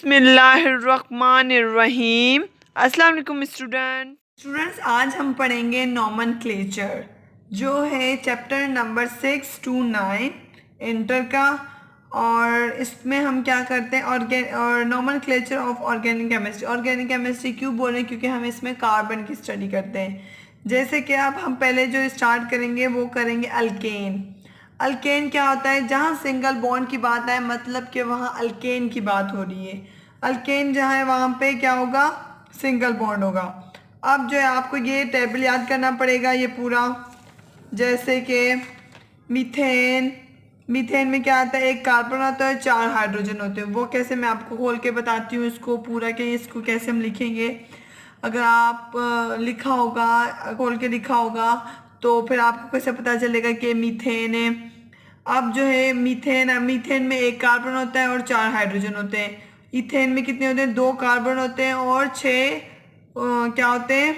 बिस्मिल्लाहिर्रहमानिर्रहीम। अस्सलाम वालेकुम स्टूडेंट्स, आज हम पढ़ेंगे नॉमनक्लेचर जो है चैप्टर नंबर 6 to 9 इंटर का। और इसमें हम क्या करते हैं और nomenclature of organic chemistry. Organic chemistry क्यों बोल रहे हैं? क्योंकि हम इसमें कार्बन की स्टडी करते हैं। जैसे कि अब हम पहले जो स्टार्ट करेंगे वो करेंगे अल्केन। अल्केन क्या होता है? जहाँ सिंगल बॉन्ड की बात है, मतलब कि वहाँ अल्केन की बात हो रही है। अल्केन जहाँ है वहाँ पे क्या होगा? सिंगल बॉन्ड होगा। अब जो है आपको ये टेबल याद करना पड़ेगा ये पूरा। जैसे कि मीथेन, मीथेन में क्या आता है? एक कार्बन होता है, 4 हाइड्रोजन होते हैं। वो कैसे, मैं आपको खोल के बताती हूँ इसको पूरा कि इसको कैसे हम लिखेंगे। अगर आप लिखा होगा, खोल के लिखा होगा, तो फिर आपको कैसे पता चलेगा कि मीथेन है। अब जो है मीथेन, मीथेन में एक कार्बन होता है और 4 हाइड्रोजन होते हैं। इथेन में कितने होते हैं? 2 कार्बन होते हैं और 6 क्या होते हैं?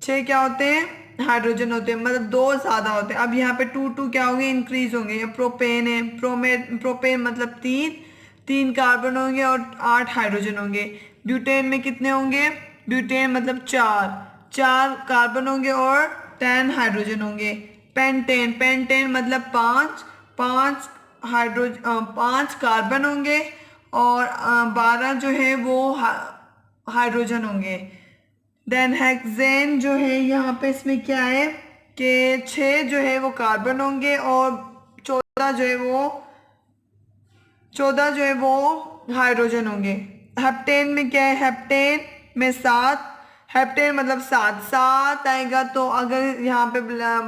6 क्या होते हैं? हाइड्रोजन होते हैं, मतलब 2 ज्यादा होते हैं। अब यहाँ पे 2 क्या होंगे? इंक्रीज होंगे। ये प्रोपेन है, प्रोपेन मतलब 3 कार्बन होंगे और 8 हाइड्रोजन होंगे। ब्यूटेन में कितने होंगे? ब्यूटेन मतलब 4 कार्बन होंगे और 10 हाइड्रोजन होंगे। पेंटेन, पेंटेन मतलब 5 हाइड्रोजन, 5 कार्बन होंगे और 12 जो है वो हाइड्रोजन होंगे। देन हेक्सेन जो है यहाँ पे इसमें क्या है कि 6 जो है वो कार्बन होंगे और 14 जो है वो 14 जो है वो हाइड्रोजन होंगे। हेप्टेन में क्या है? हेप्टेन में 7, हेप्टेन मतलब 7 आएगा। तो अगर यहाँ पे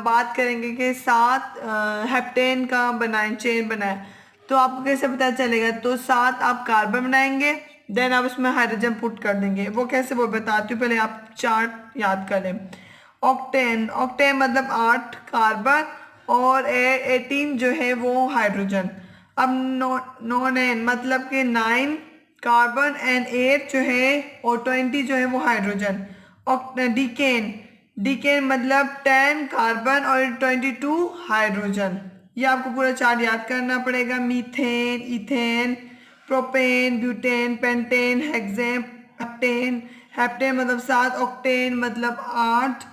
बात करेंगे कि 7 हेप्टेन का बनाए, चेन बनाए, तो आपको कैसे पता चलेगा? तो 7 आप कार्बन बनाएंगे, देन आप उसमें हाइड्रोजन पुट कर देंगे। वो कैसे, वो बताती हूँ, पहले आप चार्ट याद करें। ऑक्टेन, ऑक्टेन मतलब 8 कार्बन और 18 जो है वो हाइड्रोजन। अब नॉनेन मतलब कि 9 कार्बन एंड 8 जो है और 20 जो है वो हाइड्रोजन। डिकेन, डिकेन मतलब 10 कार्बन और 22 हाइड्रोजन। ये आपको पूरा चार्ट याद करना पड़ेगा। Methane, ethane, propane, butane, pentane, hexane, heptane, heptane मतलब 7, ऑक्टेन मतलब 8,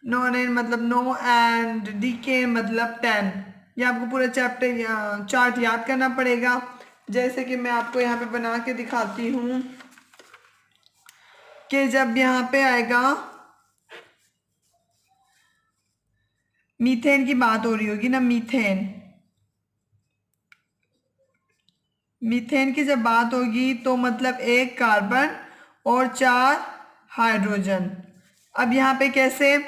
नॉनेन मतलब 9 एंड डीकेन मतलब 10। ये आपको पूरा चैप्टर चार्ट याद करना पड़ेगा। जैसे कि मैं आपको यहाँ पे बना के दिखाती हूँ कि जब यहाँ पे आएगा मीथेन की बात हो रही होगी ना, मीथेन, मीथेन की जब बात होगी तो मतलब 1 कार्बन और 4 हाइड्रोजन। अब यहाँ पे कैसे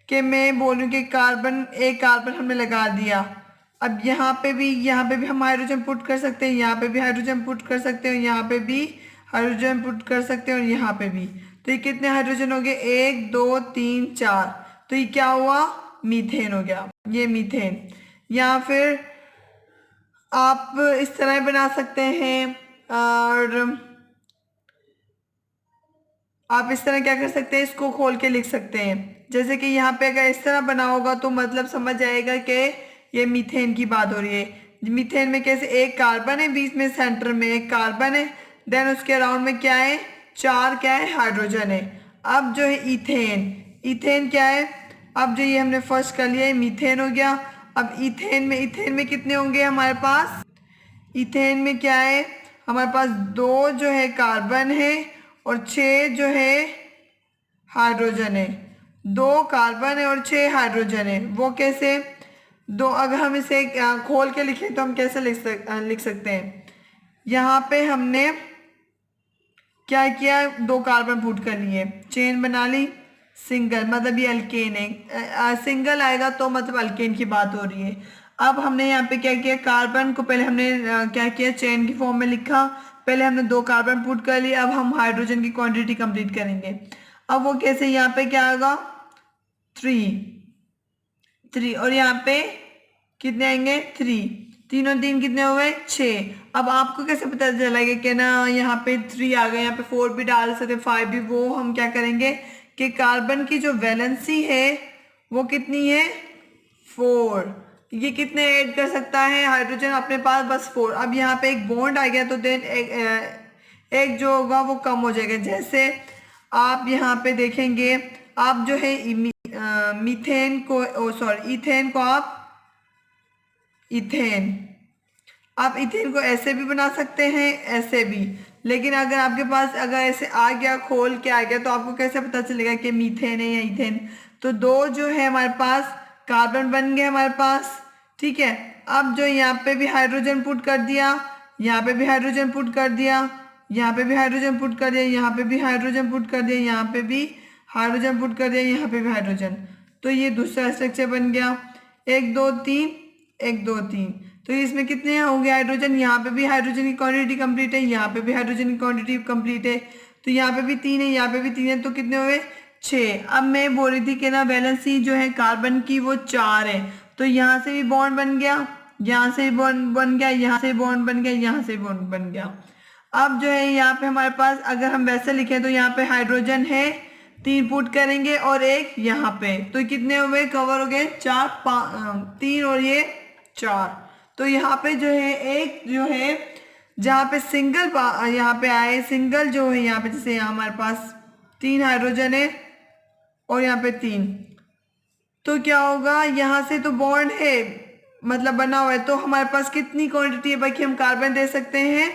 कि मैं बोलूँ कि कार्बन, 1 कार्बन हमने लगा दिया। अब यहाँ पे भी हम हाइड्रोजन पुट कर सकते हैं, यहाँ पे भी हाइड्रोजन पुट कर सकते हैं, यहाँ पे भी हाइड्रोजन पुट कर सकते हैं और यहाँ पे भी। तो ये कितने हाइड्रोजन हो गए? 1 2 3 4। तो ये क्या हुआ? मीथेन हो गया, ये मीथेन। या फिर आप इस तरह बना सकते हैं और आप इस तरह क्या कर सकते हैं, इसको खोल के लिख सकते हैं। जैसे कि यहाँ पे अगर इस तरह बना होगा तो मतलब समझ आएगा कि ये मीथेन की बात हो रही है। मीथेन में कैसे 1 कार्बन है, बीच में सेंटर में 1 कार्बन है, देन उसके अराउंड में क्या है? 4 क्या है? हाइड्रोजन है। अब जो है इथेन, इथेन क्या है? अब जो ये हमने फर्स्ट कर लिया है, मीथेन हो गया। अब इथेन में कितने होंगे हमारे पास? इथेन में क्या है हमारे पास? 2 जो है कार्बन है और 6 जो है हाइड्रोजन है। 2 कार्बन है और 6 हाइड्रोजन है। वो कैसे? दो, अगर हम इसे खोल के लिखें तो हम कैसे लिख सकते हैं? यहाँ पे हमने क्या किया? 2 कार्बन पुट कर लिए, चेन बना ली, सिंगल मतलब ये अल्केन है। सिंगल आएगा तो मतलब अल्केन की बात हो रही है। अब हमने यहाँ पे क्या किया? कार्बन को पहले हमने क्या किया? चेन की फॉर्म में लिखा। पहले हमने 2 कार्बन पुट कर लिए, अब हम हाइड्रोजन की क्वांटिटी कंप्लीट करेंगे। अब वो कैसे? यहाँ पे क्या आएगा? 3 और यहाँ पे कितने आएंगे? 3, 3 और 3 कितने हुए? 6। अब आपको कैसे पता चलेगा कि ना यहाँ पे 3 आ गए, यहाँ पे 4 भी डाल सकते, 5 भी। वो हम क्या करेंगे कि कार्बन की जो वैलेंसी है वो कितनी है? 4। ये कितने ऐड कर सकता है हाइड्रोजन अपने पास? बस 4। अब यहाँ पे एक बॉन्ड आ गया तो देन एक जो होगा वो कम हो जाएगा। जैसे आप यहाँ पे देखेंगे, आप जो है मीथेन को, सॉरी इथेन को, आप इथेन को ऐसे भी बना सकते हैं, ऐसे भी। लेकिन अगर आपके पास अगर ऐसे आ गया, खोल के आ गया, तो आपको कैसे पता चलेगा कि मीथेन है या इथेन? तो दो जो है हमारे पास कार्बन बन गए हमारे पास, ठीक है। अब जो यहाँ पे भी हाइड्रोजन पुट कर दिया, यहाँ पे भी हाइड्रोजन पुट कर दिया, यहाँ पे भी हाइड्रोजन पुट कर दिया, यहाँ पे भी हाइड्रोजन पुट कर दिया, यहाँ पे भी हाइड्रोजन पुट कर दिया, यहाँ पे भी हाइड्रोजन। तो ये दूसरा स्ट्रक्चर बन गया। 1 2 3, 1 2 3। तो इसमें कितने होंगे हाइड्रोजन? यहाँ पे भी हाइड्रोजन की क्वांटिटी कंप्लीट है, यहाँ पे भी हाइड्रोजन की क्वांटिटी कंप्लीट है। तो यहाँ पे भी 3 है, यहाँ पे भी 3 है, तो कितने हुए? 6। अब मैं बोल रही थी कि ना वैलेंसी जो है कार्बन की वो 4 है। तो यहाँ से भी बॉन्ड बन गया, यहाँ से भी बॉन्ड बन गया, यहाँ से बॉन्ड बन गया, यहाँ से बॉन्ड बन गया। अब जो है यहाँ पे हमारे पास अगर हम वैसे लिखें तो यहाँ पे हाइड्रोजन है, 3 पुट करेंगे और 1 यहाँ पे, तो कितने हुए? कवर हो गए 4 3 और ये 4। तो यहाँ पे जो है एक जो है जहाँ पे सिंगल यहाँ पे आए, सिंगल जो है यहाँ पे, जैसे यहाँ हमारे पास 3 हाइड्रोजन है और यहाँ पे 3, तो क्या होगा? यहाँ से तो बॉन्ड है, मतलब बना हुआ है, तो हमारे पास कितनी क्वांटिटी है बाकी हम कार्बन दे सकते हैं?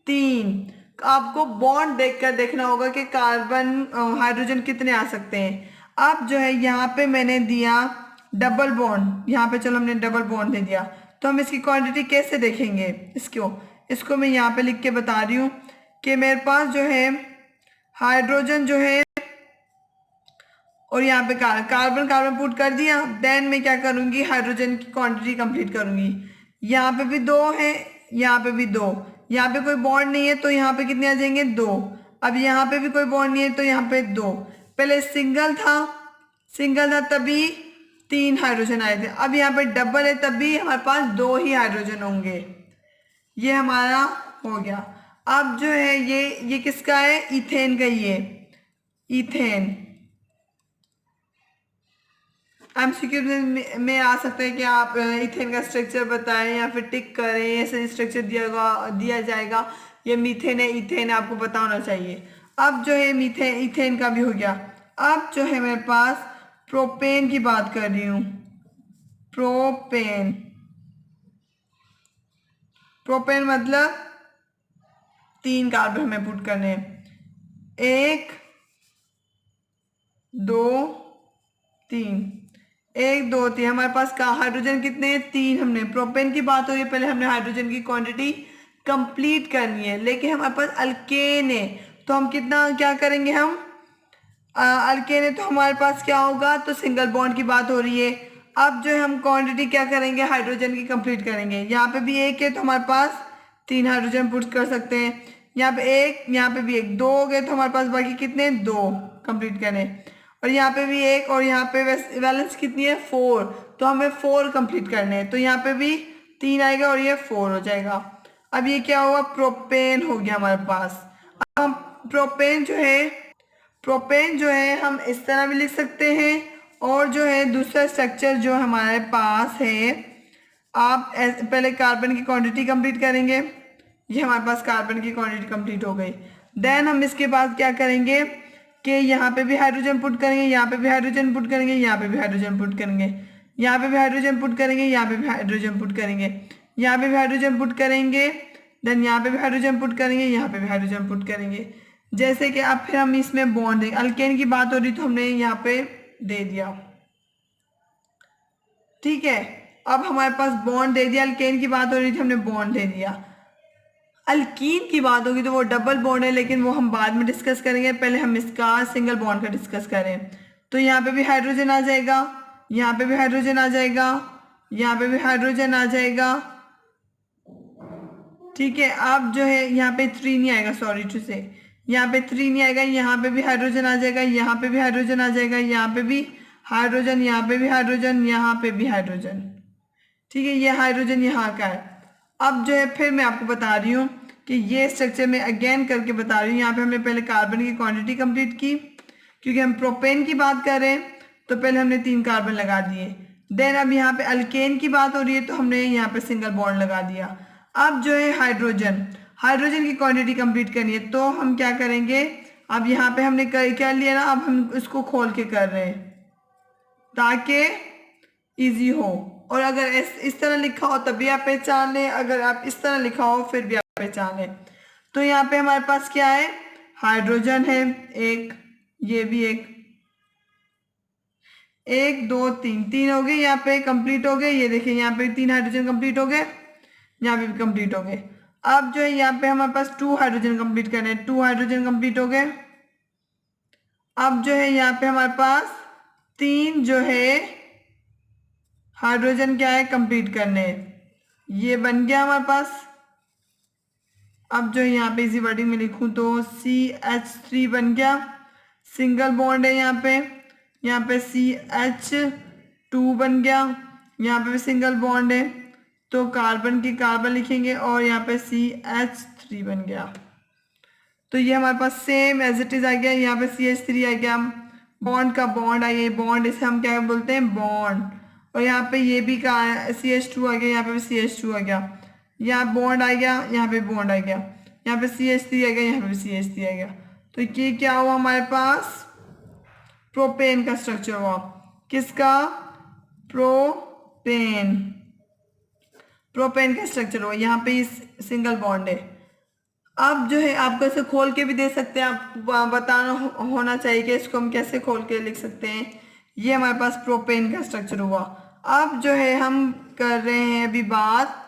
3। आपको बॉन्ड देखकर देखना होगा कि कार्बन हाइड्रोजन कितने आ सकते हैं। अब जो है यहाँ पे मैंने दिया डबल बॉन्ड, यहाँ पे चलो हमने डबल बॉन्ड दे दिया, तो हम इसकी क्वांटिटी कैसे देखेंगे? इसको मैं यहाँ पे लिख के बता रही हूँ कि मेरे पास जो है हाइड्रोजन जो है और यहाँ पे कार्बन पुट कर दिया, देन मैं क्या करूँगी? हाइड्रोजन की क्वांटिटी कंप्लीट करूँगी। यहाँ पे भी 2 है, यहाँ पे भी 2, यहाँ पे कोई बॉन्ड नहीं है तो यहाँ पे कितने आ जाएंगे? 2। अब यहाँ पे भी कोई बॉन्ड नहीं है तो यहाँ पे 2। पहले सिंगल था तभी 3 हाइड्रोजन आए थे, अब यहाँ पे डबल है तभी हमारे पास 2 ही हाइड्रोजन होंगे। ये हमारा हो गया। अब जो है ये किसका है? इथेन का। ये इथेन एमसीक्यू में आ सकता है कि आप इथेन का स्ट्रक्चर बताएं या फिर टिक करें, ऐसे स्ट्रक्चर दिया जाएगा। ये मीथेन है, इथेन है, आपको पता होना चाहिए। अब जो है इथेन का भी हो गया। अब जो है मेरे पास प्रोपेन की बात कर रही हूँ। प्रोपेन मतलब 3 कार्बन हमें पुट करने हैं, 1 2 3, 1 2 3। हमारे पास का हाइड्रोजन कितने हैं? 3। हमने प्रोपेन की बात हो रही है, पहले हमने हाइड्रोजन की क्वांटिटी कंप्लीट करनी है। लेकिन हमारे पास अल्केन है तो हम कितना क्या करेंगे? हम अल्केन है तो हमारे पास क्या होगा? तो सिंगल बॉन्ड की बात हो रही है। अब जो है हम क्वांटिटी क्या करेंगे? हाइड्रोजन की कंप्लीट करेंगे। यहाँ पे भी 1 है तो हमारे पास 3 हाइड्रोजन पुट कर सकते हैं। यहाँ पे 1, यहाँ पे भी 1, 2 हो गए तो हमारे पास बाकी कितने? 2 कंप्लीट करें। और यहाँ पे भी 1 और यहाँ पे वैलेंस कितनी है? 4, तो हमें 4 कंप्लीट करने हैं। तो यहाँ पे भी 3 आएगा और ये 4 हो जाएगा। अब ये क्या हुआ? प्रोपेन हो गया हमारे पास। अब हम प्रोपेन जो है हम इस तरह भी लिख सकते हैं, और जो है दूसरा स्ट्रक्चर जो हमारे पास है, आप पहले कार्बन की क्वांटिटी कंप्लीट करेंगे। ये हमारे पास कार्बन की क्वांटिटी कंप्लीट हो गई। देन हम इसके बाद क्या करेंगे कि यहाँ पे भी हाइड्रोजन पुट करेंगे, यहाँ पे भी हाइड्रोजन पुट करेंगे, यहाँ पे भी हाइड्रोजन पुट करेंगे, यहाँ पे भी हाइड्रोजन पुट करेंगे, यहाँ पे भी हाइड्रोजन पुट करेंगे, यहाँ पे भी हाइड्रोजन पुट करेंगे, देन यहाँ पे भी हाइड्रोजन पुट करेंगे, यहाँ पे भी हाइड्रोजन पुट करेंगे। जैसे कि अब फिर हम इसमें बॉन्ड देंगे। अल्केन की बात हो रही तो हमने यहाँ पे दे दिया, ठीक है। अब हमारे पास बॉन्ड दे दिया। अल्केन की बात हो रही थी, हमने बॉन्ड दे दिया। अल्कीन की बात होगी तो वो डबल बॉन्ड है, लेकिन वो हम बाद में डिस्कस करेंगे। पहले हम इसका सिंगल बॉन्ड का डिस्कस करें। तो यहाँ पे भी हाइड्रोजन आ जाएगा, यहाँ पे भी हाइड्रोजन आ जाएगा, यहाँ पे भी हाइड्रोजन आ जाएगा, ठीक है। अब जो है यहाँ पे 3 नहीं आएगा, सॉरी टू से, यहाँ पे 3 नहीं आएगा। यहाँ पे भी हाइड्रोजन आ जाएगा, यहाँ पे भी हाइड्रोजन आ जाएगा, यहाँ पे भी हाइड्रोजन, यहाँ पे भी हाइड्रोजन, यहाँ पे भी हाइड्रोजन, ठीक है। ये हाइड्रोजन यहाँ का है। अब जो है फिर मैं आपको बता रही हूँ कि ये स्ट्रक्चर में अगेन करके बता रही हूँ। यहाँ पे हमने पहले कार्बन की क्वांटिटी कंप्लीट की, क्योंकि हम प्रोपेन की बात कर रहे हैं तो पहले हमने 3 कार्बन लगा दिए। देन अब यहाँ पे अल्केन की बात हो रही है तो हमने यहाँ पे सिंगल बॉन्ड लगा दिया। अब जो है हाइड्रोजन, हाइड्रोजन की क्वांटिटी कंप्लीट करनी है तो हम क्या करेंगे, अब यहाँ पे हमने क्या लिया ना, अब हम इसको खोल के कर रहे हैं ताकि इजी हो। और अगर इस तरह लिखा हो तब भी आप पहचान लें, अगर आप इस तरह लिखा हो फिर भी आप पहचान लें। तो यहाँ पे हमारे पास क्या है, हाइड्रोजन है एक, ये भी एक दो तीन, तीन हो गए यहाँ पे कंप्लीट हो गए। ये देखिए यहाँ पे 3 हाइड्रोजन कंप्लीट हो गए, यहाँ पे भी कंप्लीट हो गए। अब जो है यहाँ पे हमारे पास 2 हाइड्रोजन कंप्लीट करने हैं, 2 हाइड्रोजन कंप्लीट हो गए। अब जो है यहाँ पे हमारे पास 3 जो है हाइड्रोजन क्या है कंप्लीट करने हैं, ये बन गया हमारे पास। अब जो यहाँ पे इसी वर्डिंग में लिखूं तो CH3 बन गया, सिंगल बॉन्ड है यहाँ पे CH2 बन गया, यहाँ पे भी सिंगल बॉन्ड है तो कार्बन की कार्बन लिखेंगे और यहाँ पे CH3 बन गया। तो ये हमारे पास सेम एज इट इज आ गया, यहाँ पे CH3 आ गया, बॉन्ड का बॉन्ड आ गया, बॉन्ड इसे हम क्या बोलते हैं बॉन्ड। और यहाँ पे ये भी का CH2 आ गया, यहाँ पे भी CH2 आ गया, यहाँ बॉन्ड आ गया, यहाँ पे बॉन्ड आ गया, यहाँ पे CH3 आ गया, यहाँ पे भी CH3 आ गया। तो ये क्या हुआ हमारे पास, प्रोपेन का स्ट्रक्चर हुआ। किसका, प्रोपेन, प्रोपेन का स्ट्रक्चर हुआ। यहाँ पे सिंगल बॉन्ड है। अब जो है आपको इसे खोल के भी दे सकते हैं, आप बताना होना चाहिए कि इसको हम कैसे खोल के लिख सकते हैं। ये हमारे पास प्रोपेन का स्ट्रक्चर हुआ। अब जो है हम कर रहे हैं अभी बात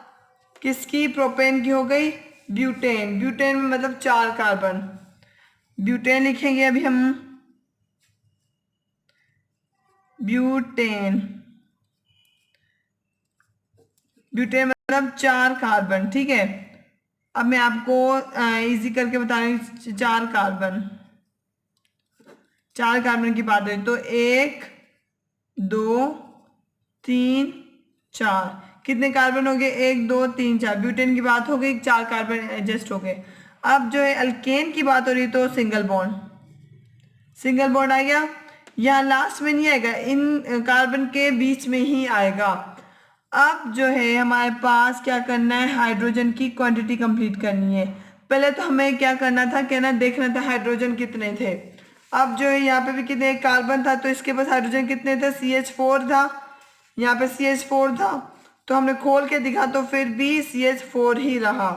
किसकी, प्रोपेन की हो गई, ब्यूटेन। ब्यूटेन में मतलब 4 कार्बन, ब्यूटेन लिखेंगे अभी हम, ब्यूटेन, ब्यूटेन मतलब 4 कार्बन, ठीक है। अब मैं आपको इजी करके बता रही हूँ, 4 कार्बन, 4 कार्बन की बात है तो 1 2 3 4, कितने कार्बन हो गए, 1 2 3 4। ब्यूटेन की बात हो गई, 4 कार्बन एडजस्ट हो गए। अब जो है अल्केन की बात हो रही है तो सिंगल बॉन्ड, सिंगल बॉन्ड आ गया, यहाँ लास्ट में नहीं आएगा, इन कार्बन के बीच में ही आएगा। अब जो है हमारे पास क्या करना है, हाइड्रोजन की क्वांटिटी कंप्लीट करनी है। पहले तो हमें क्या करना था, कहना देखना था हाइड्रोजन कितने थे। अब जो है यहाँ पे भी कितने कार्बन था तो इसके पास हाइड्रोजन कितने थे, CH4 था, यहाँ पे CH4 था तो हमने खोल के दिखा तो फिर भी CH4 ही रहा।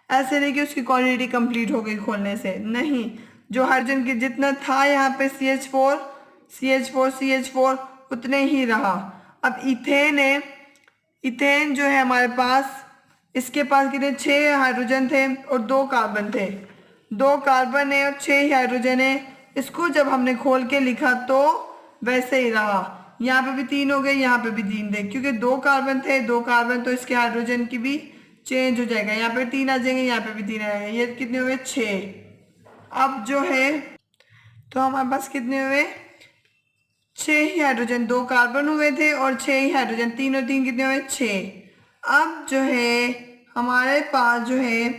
ऐसे नहीं कि उसकी क्वांटिटी कंप्लीट हो गई खोलने से, नहीं, जो हाइड्रोजन की जितना था यहाँ पे CH4 CH4 CH4 उतने ही रहा। अब इथेन है, इथेन जो है हमारे पास, इसके पास कितने 6 हाइड्रोजन थे और 2 कार्बन थे, 2 कार्बन है और 6 ही हाइड्रोजन है। इसको जब हमने खोल के लिखा तो वैसे ही रहा, यहाँ पे भी 3 हो गए, यहाँ पे भी 3 थे, क्योंकि 2 कार्बन थे, 2 कार्बन तो इसके हाइड्रोजन की भी चेंज हो जाएगा, यहाँ पे 3 आ जाएंगे, यहाँ पे भी 3 आ जाएंगे, ये कितने हुए 6। अब जो है तो हमारे पास कितने हुए, 6 ही हाइड्रोजन, 2 कार्बन हुए थे और 6 ही हाइड्रोजन, 3 और 3 कितने हुए 6। अब जो है हमारे पास जो है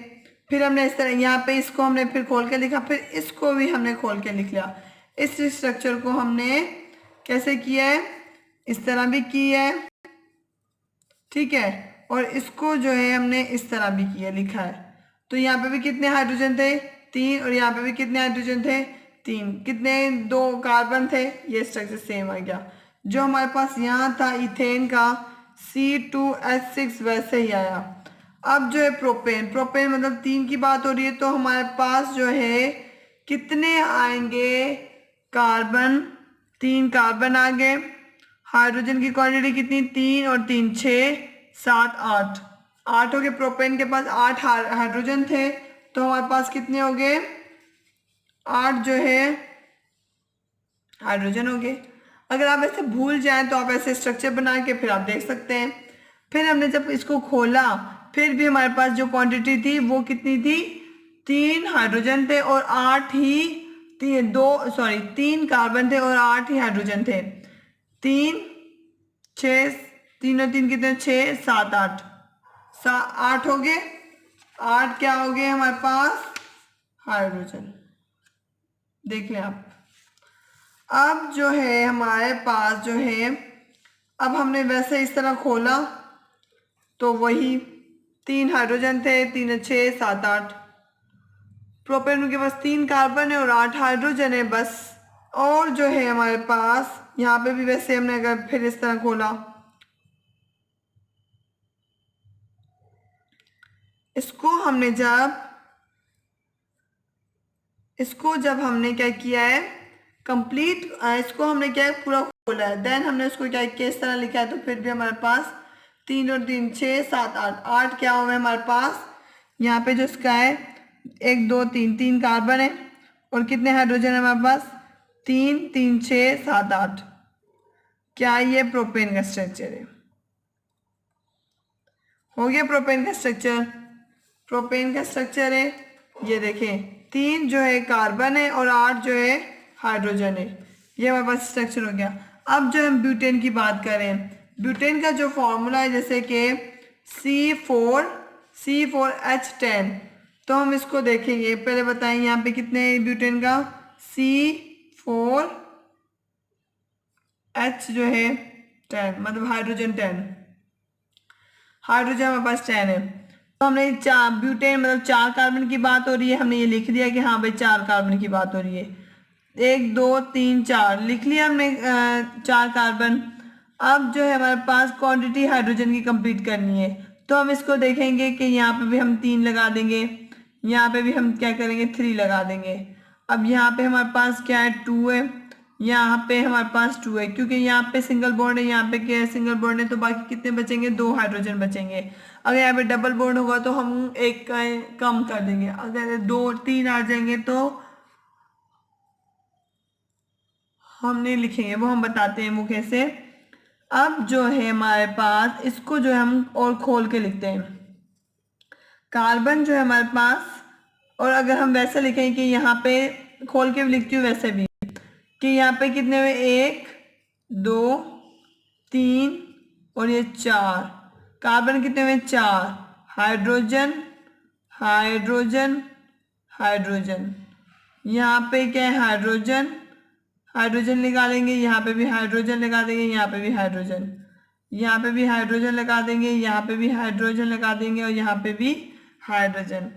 फिर हमने इस तरह यहाँ पे इसको हमने फिर खोल के लिखा, फिर इसको भी हमने खोल के लिख लिया। इस स्ट्रक्चर को हमने कैसे किया है, इस तरह भी किया है, ठीक है, और इसको जो है हमने इस तरह भी किया लिखा है। तो यहाँ पे भी कितने हाइड्रोजन थे 3 और यहाँ पे भी कितने हाइड्रोजन थे 3, कितने 2 कार्बन थे, ये स्ट्रक्चर सेम आ गया। जो हमारे पास यहाँ था इथेन का C2H6 वैसे ही आया। अब जो है प्रोपेन, प्रोपेन मतलब 3 की बात हो रही है तो हमारे पास जो है कितने आएंगे कार्बन, 3 कार्बन आ गए, हाइड्रोजन की क्वांटिटी कितनी 3 और 3 6 7 8, 8 हो गए। प्रोपेन के पास 8 हाइड्रोजन थे तो हमारे पास कितने हो गए 8 जो है हाइड्रोजन हो गए। अगर आप ऐसे भूल जाएं तो आप ऐसे स्ट्रक्चर बना के फिर आप देख सकते हैं। फिर हमने जब इसको खोला फिर भी हमारे पास जो क्वांटिटी थी वो कितनी थी, 3 हाइड्रोजन थे और 8 ही 3 कार्बन थे और 8 ही हाइड्रोजन थे। 3 6 3 और 3 कितने 6 7 8 8 हो गए, 8 क्या हो गए हमारे पास हाइड्रोजन, देख लें आप। अब जो है हमारे पास जो है अब हमने वैसे इस तरह खोला तो वही 3 हाइड्रोजन थे, 3 6 7 8। प्रोपेन के पास 3 कार्बन है और 8 हाइड्रोजन है बस। और जो है हमारे पास यहाँ पे भी वैसे हमने अगर फिर इस तरह खोला, इसको जब हमने क्या किया है कंप्लीट, इसको हमने क्या है पूरा खोला है, देन हमने उसको क्या किया इस तरह लिखा है, तो फिर भी हमारे पास 3 और 3 6 7 8 8 क्या हुआ है हमारे पास यहाँ पे जो इसका है 1 2 3 3 कार्बन है और कितने हाइड्रोजन है हमारे पास 3 3 6 7 8। क्या ये प्रोपेन का स्ट्रक्चर है? हो गया प्रोपेन का स्ट्रक्चर। प्रोपेन का स्ट्रक्चर है ये देखें, 3 जो है कार्बन है और 8 जो है हाइड्रोजन है। ये हमारे पास स्ट्रक्चर हो गया। अब जो हम ब्यूटेन की बात करें, ब्यूटेन का जो फॉर्मूला है जैसे कि C4H10, तो हम इसको देखेंगे। पहले बताएं यहाँ पे कितने ब्यूटेन का C4H जो है 10, मतलब हाइड्रोजन 10, हाइड्रोजन हमारे पास 10 है। तो हमने चार ब्यूटेन मतलब 4 कार्बन की बात हो रही है, हमने ये लिख दिया कि हाँ भाई 4 कार्बन की बात हो रही है। 1 2 3 4 लिख लिया हमने 4 कार्बन। अब जो है हमारे पास क्वांटिटी हाइड्रोजन की कंप्लीट करनी है, तो हम इसको देखेंगे कि यहाँ पे भी हम 3 लगा देंगे, यहाँ पे भी हम क्या करेंगे 3 लगा देंगे। अब यहाँ पे हमारे पास क्या है 2 है, यहाँ पे हमारे पास 2 है, क्योंकि यहाँ पे सिंगल बॉन्ड है, यहाँ पे क्या है सिंगल बॉन्ड है, तो बाकी कितने बचेंगे 2 हाइड्रोजन बचेंगे। अगर यहाँ पे डबल बॉन्ड होगा तो हम एक कम कर देंगे, अगर 2 3 आ जाएंगे तो हम नहीं लिखेंगे, वो हम बताते हैं वो कैसे। अब जो है हमारे पास इसको जो है हम और खोल के लिखते हैं, कार्बन जो है हमारे पास, और अगर हम वैसे लिखें कि यहाँ पे खोल के भी लिखती हूँ वैसे भी, कि यहाँ पे कितने हुए 1 2 3 और ये 4 कार्बन, कितने हुए 4, हाइड्रोजन हाइड्रोजन हाइड्रोजन, यहाँ पे क्या है हाइड्रोजन हाइड्रोजन निकालेंगे, यहाँ पे भी हाइड्रोजन लगा देंगे, यहाँ पे भी हाइड्रोजन, यहाँ पे भी हाइड्रोजन लगा देंगे, यहाँ पे भी हाइड्रोजन लगा देंगे और यहाँ पे भी हाइड्रोजन।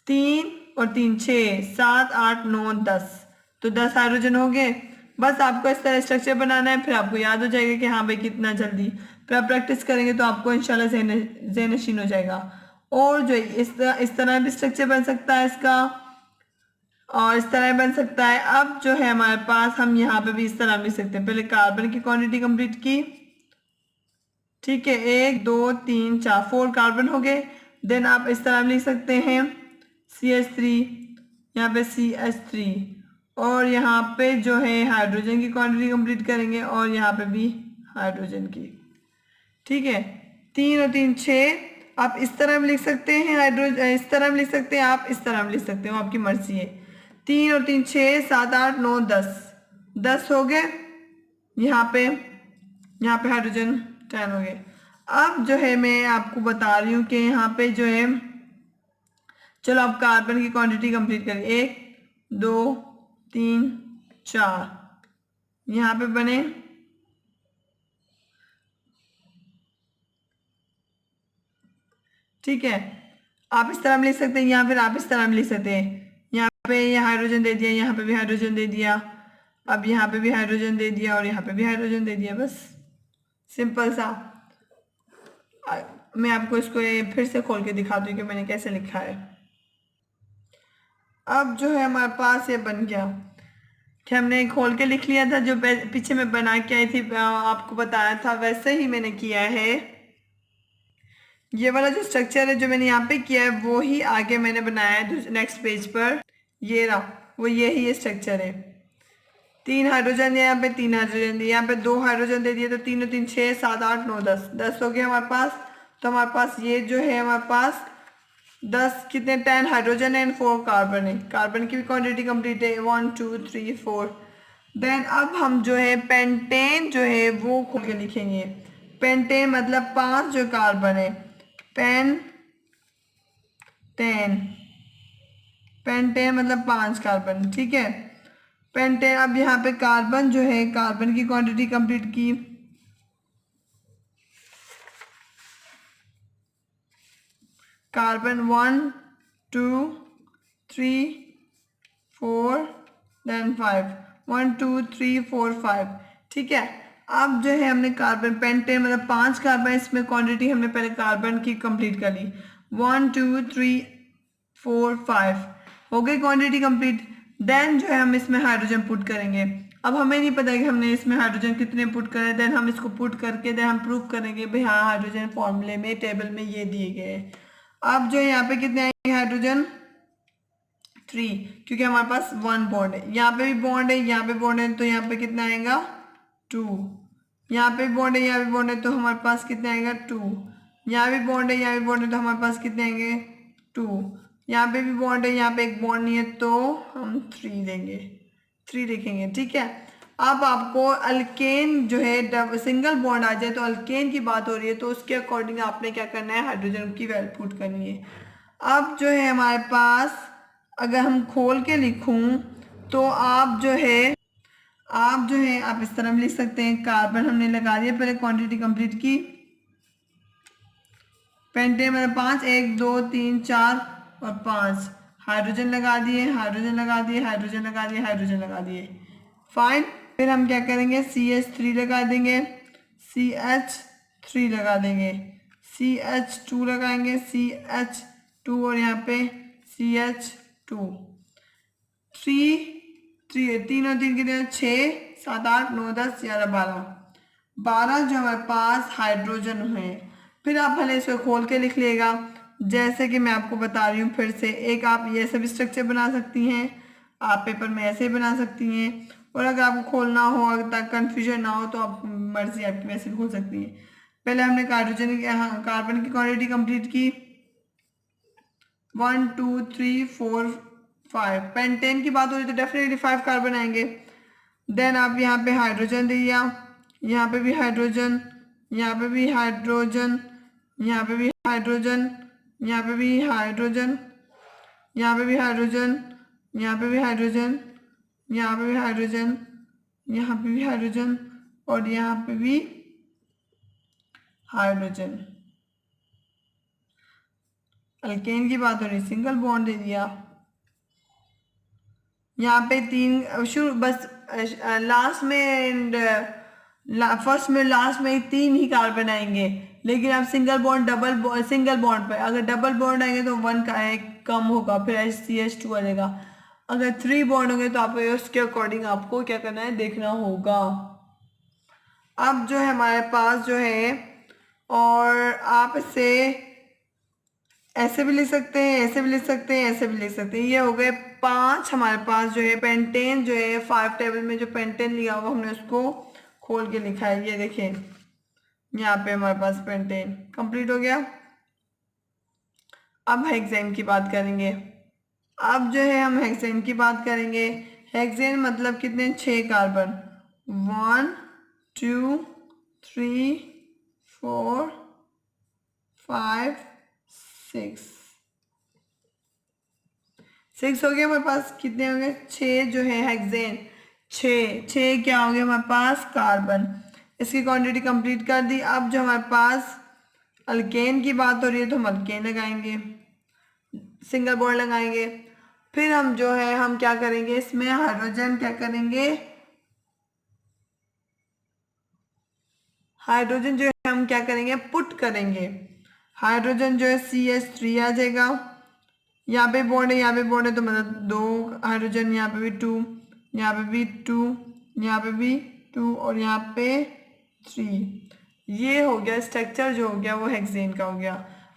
3 और 3 6 7 8 9 10, तो 10 हाइड्रोजन हो गए। बस आपको इस तरह स्ट्रक्चर बनाना है, फिर आपको याद हो जाएगा कि हाँ भाई कितना जल्दी, फिर आप प्रैक्टिस करेंगे तो आपको इंशाल्लाह ज़हन नशीन हो जाएगा। और जो इस तरह भी स्ट्रक्चर बन सकता है इसका, और इस तरह बन सकता है। अब जो है हमारे पास हम यहाँ पे भी इस तरह लिख सकते हैं, पहले कार्बन की क्वांटिटी कंप्लीट की, ठीक है 1 2 3 4 4 कार्बन हो गए। देन आप इस तरह लिख सकते हैं CH3, यहाँ पे CH3, और यहाँ पे जो है हाइड्रोजन की क्वांटिटी कंप्लीट करेंगे और यहाँ पे भी हाइड्रोजन की, ठीक है 3 और 3 6। आप इस तरह भी लिख सकते हैं हाइड्रोजन, इस तरह भी लिख सकते हैं, आप इस तरह भी लिख सकते हो, आपकी मर्जी है। 3 और 3 6 7 8 9 10, 10 हो गए। यहाँ पे हाइड्रोजन 10 हो गए। अब जो है मैं आपको बता रही हूँ कि यहाँ पे जो है, चलो आप कार्बन की क्वांटिटी कंप्लीट करिए, 1 2 3 4 यहाँ पे बने, ठीक है। आप इस तरह भी लिख सकते हैं या फिर आप इस तरह भी लिख सकते हैं, यहाँ पे ये हाइड्रोजन दे दिया, यहाँ पे भी हाइड्रोजन दे दिया, अब यहाँ पे भी हाइड्रोजन दे दिया और यहाँ पे भी हाइड्रोजन दे दिया, बस सिंपल सा। मैं आपको इसको फिर से खोल के दिखाती हूँ कि मैंने कैसे लिखा है। अब जो है हमारे पास ये बन गया कि हमने खोल के लिख लिया था, जो पीछे में बना के आई थी आपको बताया था वैसे ही मैंने किया है। ये वाला जो स्ट्रक्चर है जो मैंने यहाँ पे किया है वो ही आगे मैंने बनाया है नेक्स्ट पेज पर, ये रहा वो यही स्ट्रक्चर है। 3 हाइड्रोजन दिया, यहाँ पे 3 हाइड्रोजन दिया, यहाँ पे 2 हाइड्रोजन दे दिए, तो 3 और 3 6 7 8 9 10, 10 हो गए हमारे पास। तो हमारे पास ये जो है हमारे पास 10 कितने 10 हाइड्रोजन है एंड 4 कार्बन है। कार्बन की भी क्वांटिटी कंप्लीट है 1 2 3 4। देन अब हम जो है पेंटेन जो है वो खोल के लिखेंगे। पेंटेन मतलब 5 जो कार्बन है, पेंटेन मतलब 5 कार्बन, ठीक है पेंटेन। अब यहाँ पे कार्बन जो है कार्बन की क्वांटिटी कंप्लीट की, कार्बन 1 2 3 4 देन 5, 1 2 3 4 5। ठीक है, अब जो है हमने कार्बन पेंटेन मतलब 5 कार्बन, इसमें क्वांटिटी हमने पहले कार्बन की कंप्लीट कर ली। 1 2 3 4 5 हो गई क्वांटिटी कंप्लीट। देन जो है हम इसमें हाइड्रोजन पुट करेंगे। अब हमें नहीं पता कि हमने इसमें हाइड्रोजन कितने पुट करे, देन हम इसको पुट करके देन हम प्रूव करेंगे भाई हाँ हाइड्रोजन फॉर्मूले में टेबल में ये दिए गए हैं। अब जो है यहाँ पे कितने आएंगे हाइड्रोजन 3, क्योंकि हमारे पास 1 बॉन्ड है, यहाँ पे भी बॉन्ड है, यहाँ पे बॉन्ड है, तो यहाँ पे कितना आएगा 2। यहाँ पे बॉन्ड है, यहाँ पे बॉन्ड है, तो हमारे पास कितना आएगा 2। यहाँ भी बॉन्ड है, यहाँ भी बॉन्ड है, तो हमारे पास कितने आएंगे 2। यहाँ पे भी बॉन्ड है, यहाँ पे एक बॉन्ड नहीं है, तो हम 3 देंगे, 3 लिखेंगे। ठीक है, अब आपको अल्केन जो है सिंगल बॉन्ड आ जाए तो अल्केन की बात हो रही है, तो उसके अकॉर्डिंग आपने क्या करना है हाइड्रोजन की वैल्यू पुट करनी है। अब जो है हमारे पास अगर हम खोल के लिखूं तो आप जो है आप इस तरह लिख सकते हैं। कार्बन हमने लगा दिया, पहले क्वांटिटी कंप्लीट की। पेंटेन मतलब 5, 1 2 3 4 और 5। हाइड्रोजन लगा दिए, हाइड्रोजन लगा दिए, हाइड्रोजन लगा दिए, हाइड्रोजन लगा दिए। फाइन, फिर हम क्या करेंगे CH3 लगा देंगे, CH3 लगा देंगे, CH2 लगाएंगे, CH2 और यहाँ पे CH2। 3 और 3 कितने 6 7 8 9 10 11 12 जो हमारे पास हाइड्रोजन है। फिर आप भले इसको खोल के लिख लेगा, जैसे कि मैं आपको बता रही हूँ फिर से। एक आप ये सब स्ट्रक्चर बना सकती हैं, आप पेपर में ऐसे बना सकती हैं, और अगर आपको खोलना हो अगर तक कन्फ्यूजन ना हो तो आप मर्जी आपकी वैसे भी खोल सकती हैं। पहले हमने कार्बन की क्वांटिटी कंप्लीट की 1 2 3 4 5। पेंटेन की बात हो रही तो डेफिनेटली 5 कार्बन आएंगे। देन आप यहाँ पे हाइड्रोजन दिया, यहाँ पे भी हाइड्रोजन, यहाँ पे भी हाइड्रोजन, यहाँ पे भी हाइड्रोजन, यहाँ पे भी हाइड्रोजन, यहाँ पे भी हाइड्रोजन, यहाँ पे भी हाइड्रोजन, यहाँ पे भी हाइड्रोजन, यहाँ पे भी हाइड्रोजन और यहाँ पे भी हाइड्रोजन। अल्केन की बात हो रही सिंगल बॉन्ड दे दिया। यहाँ पे 3 शुरू बस लास्ट में एंड फर्स्ट में लास्ट में 3 ही कार्बन आएंगे, लेकिन आप सिंगल बॉन्ड सिंगल बॉन्ड पर अगर डबल बॉन्ड आएंगे तो 1 का एक कम होगा, फिर CH2 आ जाएगा। अगर 3 बॉन्ड होंगे तो आप उसके अकॉर्डिंग आपको क्या करना है देखना होगा। अब जो है हमारे पास जो है, और आप इसे ऐसे भी लिख सकते हैं, ऐसे भी लिख सकते हैं, ऐसे भी लिख सकते हैं। ये हो गए 5 हमारे पास जो है पेंटेन जो है 5 टेबल में जो पेंटेन लिया हुआ हमने उसको खोल के लिखा है। ये देखिए यहाँ पे हमारे पास पेंटेन कंप्लीट हो गया। अब हेक्सेन की बात करेंगे। अब जो है हम हेक्सेन की बात करेंगे। हेक्सेन मतलब कितने 6 कार्बन 1 2 3 4 5 6 हो गए हमारे पास। कितने हो गए 6 जो है हेक्सेन, 6 क्या हो गया हमारे पास कार्बन। इसकी क्वांटिटी कंप्लीट कर दी। अब जो हमारे पास अल्केन की बात हो रही है तो हम अल्केन लगाएंगे, सिंगल बॉन्ड लगाएंगे। फिर हम जो है हम क्या करेंगे इसमें हाइड्रोजन क्या करेंगे, हाइड्रोजन जो है हम क्या करेंगे पुट करेंगे। हाइड्रोजन जो है CH3 आ जाएगा। यहाँ पे बॉन्ड है, यहाँ पे बॉन्ड है, तो मतलब 2 हाइड्रोजन, यहाँ पे भी 2, यहाँ पे भी 2, यहाँ पे भी 2 और यहाँ पे 3। ये हो गया स्ट्रक्चर जो हो गया वो हेक्सेन का हो गया।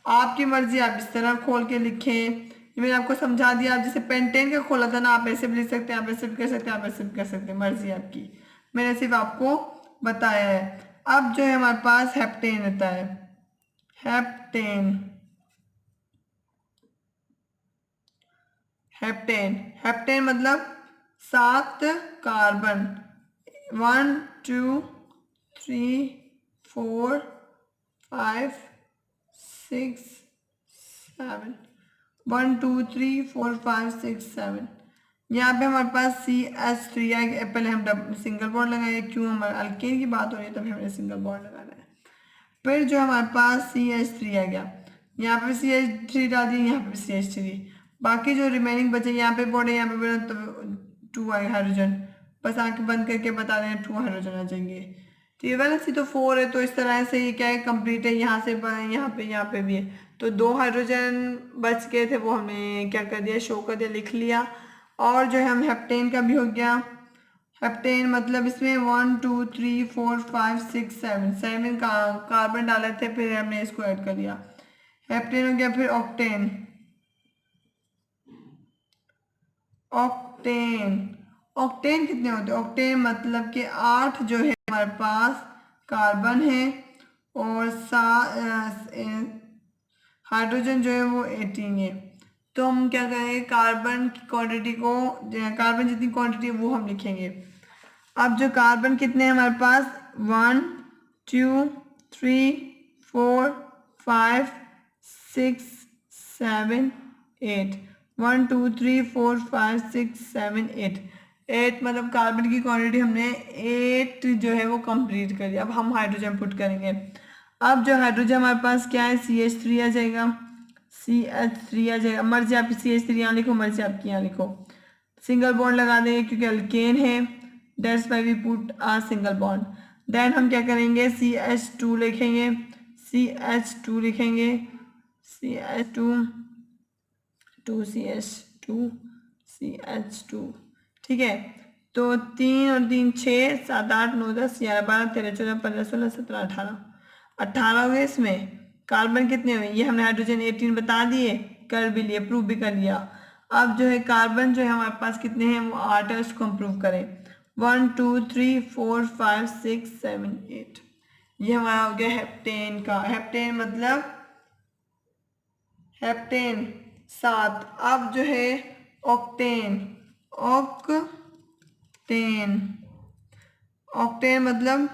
आपकी मर्जी, आप इस तरह खोल के लिखें। मैंने आपको समझा दिया। आप जैसे पेंटेन का खोला था ना, आप ऐसे भी लिख सकते हैं, आप ऐसे भी कर सकते हैं, आप ऐसे भी कर सकते हैं, मर्जी आपकी। मैंने सिर्फ आपको बताया है। अब जो है हमारे पास हेप्टेन होता है, हेप्टेन। हेप्टेन मतलब 7 कार्बन 1 2 3 4 5 6 7 1 2 3 4 5 6 7। यहाँ पे हमारे पास CH3 है। पहले हम सिंगल बॉन्ड लगाए, क्यों हमारे अल्केन की बात हो रही है तभी हमने सिंगल बॉन्ड लगाना है। फिर जो हमारे पास CH3 आ गया। यहाँ पे CH3 डाल दिए, यहाँ पे CH3, बाकी जो रिमेनिंग बचे यहाँ पे बोर्ड है, यहाँ पे बोर्ड तो 2 हाइड्रोजन, बस आंखें बंद करके बता दें 2 हाइड्रोजन आ जाएंगे। तो ये वाला सी तो 4 है, तो इस तरह से ये क्या है कंप्लीट है, यहाँ से यहाँ पे भी है, तो 2 हाइड्रोजन बच गए थे, वो हमने क्या कर दिया, शो कर दिया, लिख लिया। और जो है हम हेप्टेन का भी हो गया। हेप्टेन मतलब इसमें 1 2 3 4 5 6 7 का कार्बन डाले थे, फिर हमने इसको ऐड कर दिया, हेप्टेन हो गया। फिर ऑक्टेन, ऑक्टेन, ऑक्टेन कितने होते हैं, ऑक्टेन मतलब कि 8 जो है हमारे पास कार्बन है और हाइड्रोजन जो है वो 18 है। तो हम क्या करेंगे, कार्बन की क्वांटिटी को, कार्बन जितनी क्वांटिटी है वो हम लिखेंगे। अब जो कार्बन कितने हैं हमारे पास, 1 2 3 4 5 6 7 8, 1 2 3 4 5 6 7 8, 8 मतलब कार्बन की क्वांटिटी हमने 8 जो है वो कंप्लीट कर दिया। अब हम हाइड्रोजन पुट करेंगे। अब जो हाइड्रोजन हमारे पास क्या है, CH3 आ जाएगा, CH3 आ जाएगा, मर्जी आप CH3 यहाँ लिखो, मर्जी आपकी यहाँ लिखो, सिंगल बॉन्ड लगा देंगे क्योंकि अल्केन है, that's why we put a single bond. Then हम क्या करेंगे, CH2 लिखेंगे, CH2 लिखेंगे, CH2 2CH2 CH2, ठीक है। तो 3 और 3 6 7 8 9 10 11 12 13 14 15 16 17 18, 18 हो गए। इसमें कार्बन कितने हुए, ये हमने हाइड्रोजन 18 बता दिए, कर भी लिए, प्रूव भी कर लिया। अब जो है कार्बन जो है हमारे पास कितने हैं, वो 8 है, उसको हम प्रूव करें। 1 2 3 4 5 6 7 8, ये हमारा हो गया हेप्टेन का। हेप्टेन मतलब हेप्टेन 7। अब जो है ऑक्टेन, ऑक्टेन, ऑक्टेन मतलब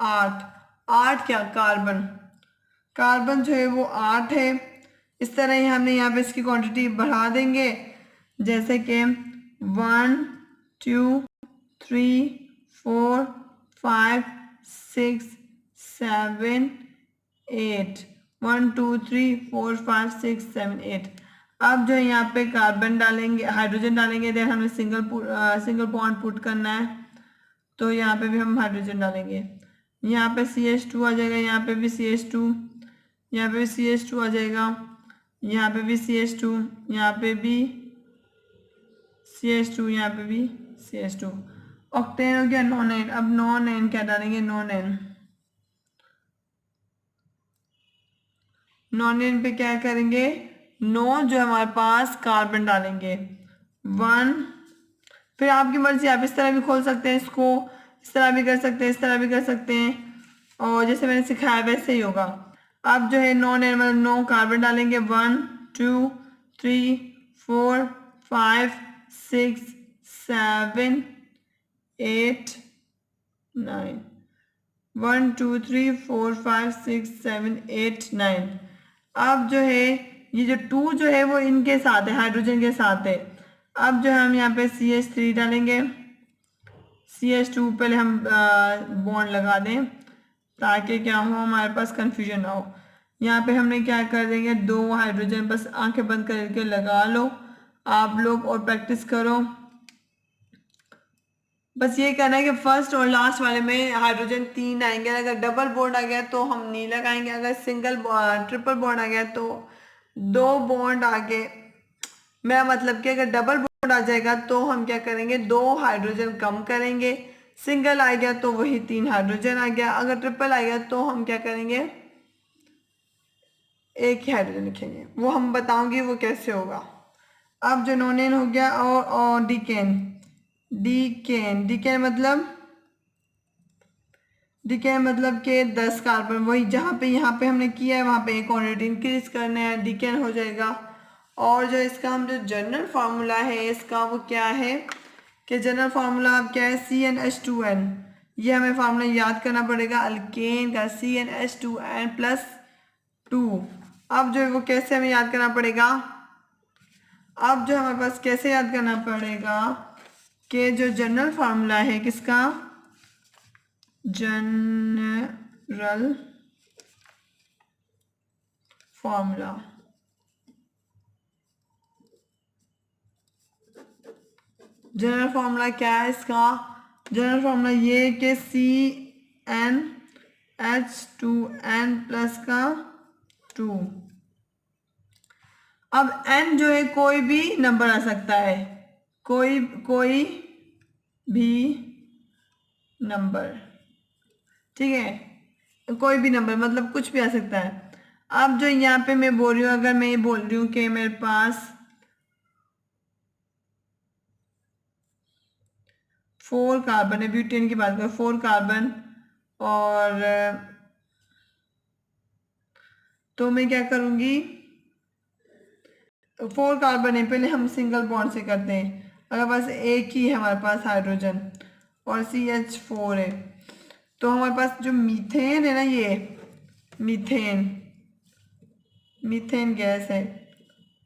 8, 8 क्या, कार्बन, कार्बन जो है वो 8 है। इस तरह ही हमने यहाँ पे इसकी क्वांटिटी बढ़ा देंगे, जैसे कि 1 2 3 4 5 6 7 8, 1 2 3 4 5 6 7 8। अब जो है यहाँ पे कार्बन डालेंगे, हाइड्रोजन डालेंगे, देन हमें सिंगल बॉन्ड पुट करना है, तो यहाँ पे भी हम हाइड्रोजन डालेंगे। यहाँ पे CH2 आ जाएगा, यहाँ पे भी CH2, यहाँ पे भी CH2 आ जाएगा, यहाँ पे भी CH2, यहाँ पे भी CH2, यहाँ पे भी CH2। ऑक्टेन हो गया नॉन एन। अब नॉन एन क्या डालेंगे, नॉन एन, नॉन एन पे क्या करेंगे, 9 जो हमारे पास कार्बन डालेंगे, 1, फिर आपकी मर्जी, आप इस तरह भी खोल सकते हैं इसको, इस तरह भी कर सकते हैं, इस तरह भी कर सकते हैं, और जैसे मैंने सिखाया वैसे ही होगा। अब जो है नॉन एन मतलब 9 कार्बन डालेंगे, 1 2 3 4 5 6 7 8 9, 1 2 3 4 5 6 7 8 9। अब जो है ये जो 2 जो है वो इनके साथ है, हाइड्रोजन के साथ है। अब जो हम यहाँ पे CH3 डालेंगे, CH2 पहले हम बॉन्ड लगा दें ताकि क्या हो, हमारे पास कंफ्यूजन ना हो। यहाँ पे हमने क्या कर देंगे, 2 हाइड्रोजन, बस आंखें बंद करके लगा लो आप लोग और प्रैक्टिस करो। बस ये कहना है कि फर्स्ट और लास्ट वाले में हाइड्रोजन 3 आएंगे, अगर डबल बॉन्ड आ गया तो हम नहीं लगाएंगे, अगर ट्रिपल बॉन्ड आ गया तो 2 बॉन्ड आगे, मेरा मतलब कि अगर डबल बॉन्ड आ जाएगा तो हम क्या करेंगे, 2 हाइड्रोजन कम करेंगे, सिंगल आ गया तो वही 3 हाइड्रोजन आ गया, अगर ट्रिपल आ गया तो हम क्या करेंगे, एक ही हाइड्रोजन लिखेंगे, वो हम बताऊंगी वो कैसे होगा। अब जो नॉन एन हो गया, और डीकेन, डीकेन, डीकेन मतलब, डीकेन मतलब कि 10 कार्बन, वही जहाँ पे यहाँ पे हमने किया है वहाँ पे एक क्वांटिटी इंक्रीज करना है, डीकेन हो जाएगा। और जो इसका हम जो जनरल फार्मूला है इसका वो क्या है कि जनरल फार्मूला अब क्या है, CnH2n, ये हमें फार्मूला याद करना पड़ेगा अल्केन का, CnH2n+2। अब जो है वो कैसे हमें याद करना पड़ेगा, अब जो हमारे पास कैसे याद करना पड़ेगा कि जो जनरल फार्मूला है किसका, जनरल फॉर्मूला। जनरल फॉर्मूला क्या है इसका? जनरल फॉर्मूला ये कि CnH2n प्लस का 2। अब n जो है कोई भी नंबर आ सकता है, कोई भी नंबर, ठीक है, कोई भी नंबर मतलब कुछ भी आ सकता है। अब जो यहाँ पे मैं बोल रही हूँ, अगर मैं ये बोल रही हूँ कि मेरे पास 4 कार्बन है, ब्यूटेन की बात करें, 4 कार्बन, और तो मैं क्या करूँगी, 4 कार्बन है, पहले हम सिंगल बॉन्ड से करते हैं। अगर बस एक ही है हमारे पास हाइड्रोजन और CH4 है, तो हमारे पास जो मीथेन है ना, ये मीथेन गैस है,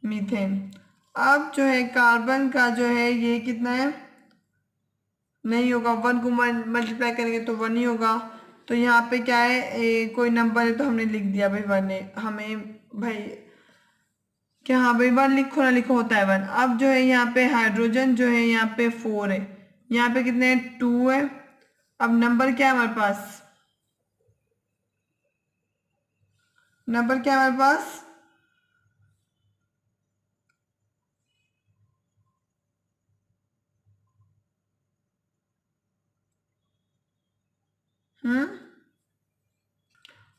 मीथेन। अब जो है कार्बन का जो है ये कितना है, नहीं होगा, 1 को मल्टीप्लाई करेंगे तो 1 ही होगा। तो यहाँ पे क्या है, कोई नंबर है तो हमने लिख दिया भाई 1 है, हमें भाई क्या, हाँ भाई 1 लिखो ना लिखो, होता है 1। अब जो है यहाँ पे हाइड्रोजन जो है यहाँ पे 4 है, यहाँ पे कितने 2 है। अब नंबर क्या है हमारे पास, नंबर क्या है हमारे पास,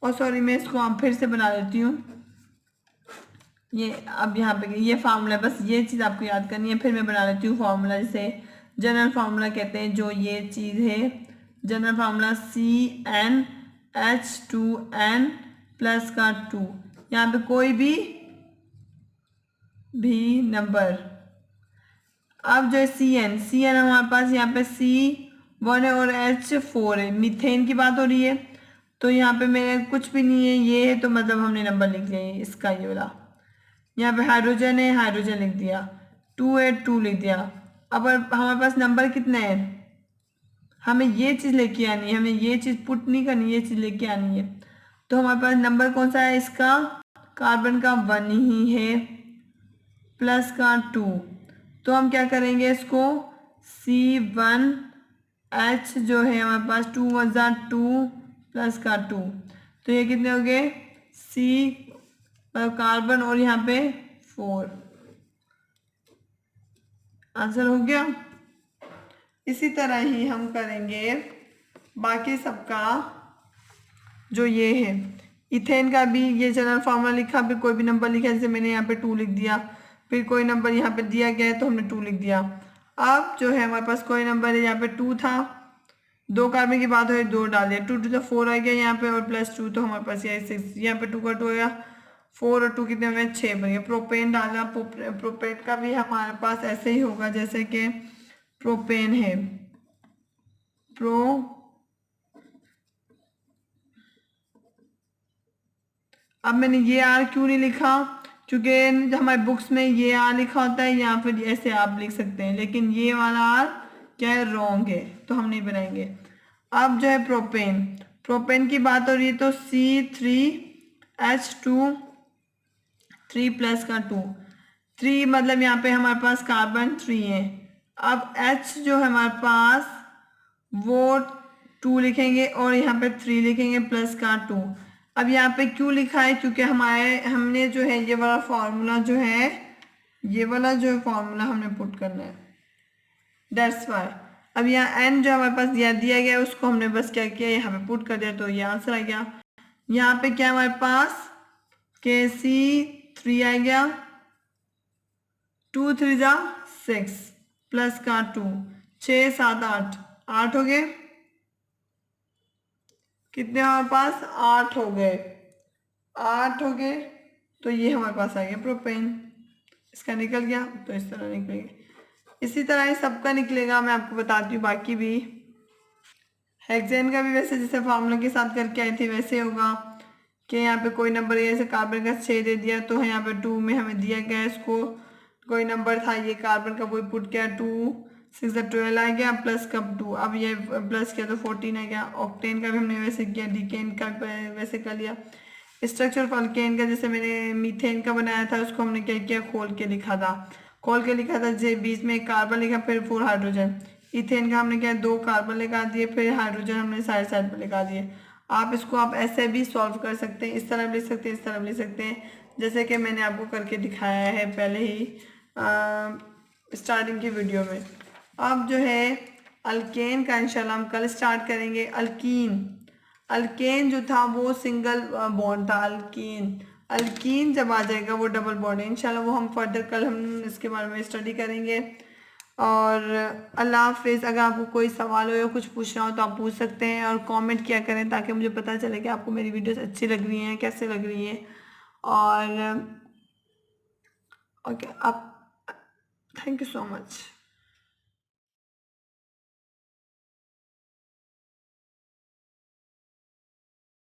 और सॉरी मैं इसको हम फिर से बना लेती हूँ। ये अब यहाँ पे ये फार्मूला, बस ये चीज़ आपको याद करनी है, फिर मैं बना लेती हूँ फार्मूला, जिसे जनरल फार्मूला कहते हैं। जो ये चीज़ है जनरल फार्मूला CnH2n प्लस का 2, यहाँ पे कोई भी नंबर। अब जो है CN हमारे पास यहाँ पे C1 है और H4 है, मीथेन की बात हो रही है, तो यहाँ पे मेरे कुछ भी नहीं है, ये है तो मतलब हमने नंबर लिख लिया है इसका, ये वाला। यहाँ पे हाइड्रोजन है, हाइड्रोजन लिख दिया, 2 है 2 लिख दिया। अब हमारे पास नंबर कितने हैं, हमें ये चीज़ लेके आनी है, हमें ये चीज़ पुट नहीं करनी, ये चीज़ लेके आनी है। तो हमारे पास नंबर कौन सा है इसका, कार्बन का 1 ही है प्लस का 2। तो हम क्या करेंगे इसको, C1H जो है हमारे पास 2 × 2 प्लस का 2, तो ये कितने हो गए, C कार्बन और यहाँ पे 4, आंसर हो गया। इसी तरह ही हम करेंगे बाकी सबका। जो ये है इथेन का भी ये जनरल फार्मूला लिखा, फिर कोई भी नंबर लिखा, जैसे मैंने यहाँ पे 2 लिख दिया, फिर कोई नंबर यहाँ पे दिया गया है तो हमने 2 लिख दिया। अब जो है हमारे पास कोई नंबर है, यहाँ पे 2 था, 2 कार्बन की बात हो रही, 2 डाल दिया, 2 × 2 = 4 आ गया यहाँ पे, और +2 तो हमारे पास ये 6, यहाँ पे 2 का 2 हो गया, 4 और 2 कितने हो गए, 6 बन गए। प्रोपेन डाला, प्रोपेन का भी हमारे पास ऐसे ही होगा जैसे कि प्रोपेन है, अब मैंने ये आर क्यों नहीं लिखा, क्योंकि हमारे बुक्स में ये आर लिखा होता है, या फिर ऐसे आप लिख सकते हैं, लेकिन ये वाला आर क्या है, रॉन्ग है, तो हम नहीं बनाएंगे। अब जो है प्रोपेन की बात हो रही है, तो C3H2 3 प्लस का 2, 3 मतलब यहाँ पे हमारे पास कार्बन 3 है। अब H जो है हमारे पास वो 2 लिखेंगे और यहाँ पे 3 लिखेंगे प्लस का 2। अब यहाँ पे क्यों लिखा है, क्योंकि हमने जो है ये वाला फार्मूला जो है, ये वाला जो फार्मूला हमने पुट करना है, दैट्स वाई। अब यहाँ n जो हमारे पास दिया गया है उसको हमने बस क्या किया, यहाँ पे पुट कर दिया, तो ये आंसर आ गया। यहाँ पे क्या हमारे पास Kc3 आ गया, 2 × 3 = 6 प्लस का 2, 6 7 8 हो गए, कितने हमारे पास 8 हो गए, 8 हो गए, तो ये हमारे पास आ गया प्रोपेन। इसका निकल गया, तो इस तरह निकलेगा, इसी तरह ही सबका निकलेगा। मैं आपको बताती हूँ बाकी भी। हेक्सेन का भी वैसे जैसे फार्मूला के साथ करके आई थी वैसे होगा कि यहाँ पे कोई नंबर जैसे कार्बन का 6 दे दिया, तो यहाँ पे 2 में हमें दिया गया इसको कोई नंबर था, ये कार्बन का वही पुट किया, 2 6 = 12 आ गया, प्लस का 2, अब ये प्लस किया तो 14 आ गया। ऑक्टेन का भी हमने वैसे किया, डिकेन का वैसे कर लिया। स्ट्रक्चर ऑफ अल्केन का जैसे मैंने मीथेन का बनाया था, उसको हमने क्या किया, खोल के लिखा था। खोल के लिखा था, जे बीच में एक कार्बन लिखा, फिर 4 हाइड्रोजन। इथेन का हमने क्या 2 कार्बन लगा दिए, फिर हाइड्रोजन हमने साइड साइड पर लगा दिए। आप इसको आप ऐसे भी सॉल्व कर सकते हैं, इस तरह भी लिख सकते हैं, इस तरह भी लिख सकते हैं, जैसे कि मैंने आपको करके दिखाया है पहले ही स्टार्टिंग की वीडियो में। अब जो है अल्केन का इंशाल्लाह हम कल स्टार्ट करेंगे। अल्कीन, अल्केन जो था वो सिंगल बॉन्ड था। अल्कीन, अल्कीन जब आ जाएगा वो डबल बॉन्ड है। इंशाल्लाह वो हम फर्दर कल हम इसके बारे में स्टडी करेंगे। और अल्लाह हाफिज़। अगर आपको कोई सवाल हो या कुछ पूछना हो तो आप पूछ सकते हैं और कमेंट किया करें, ताकि मुझे पता चले कि आपको मेरी वीडियोस अच्छी लग रही हैं, कैसे लग रही हैं। और ओके, आप, थैंक यू सो मच।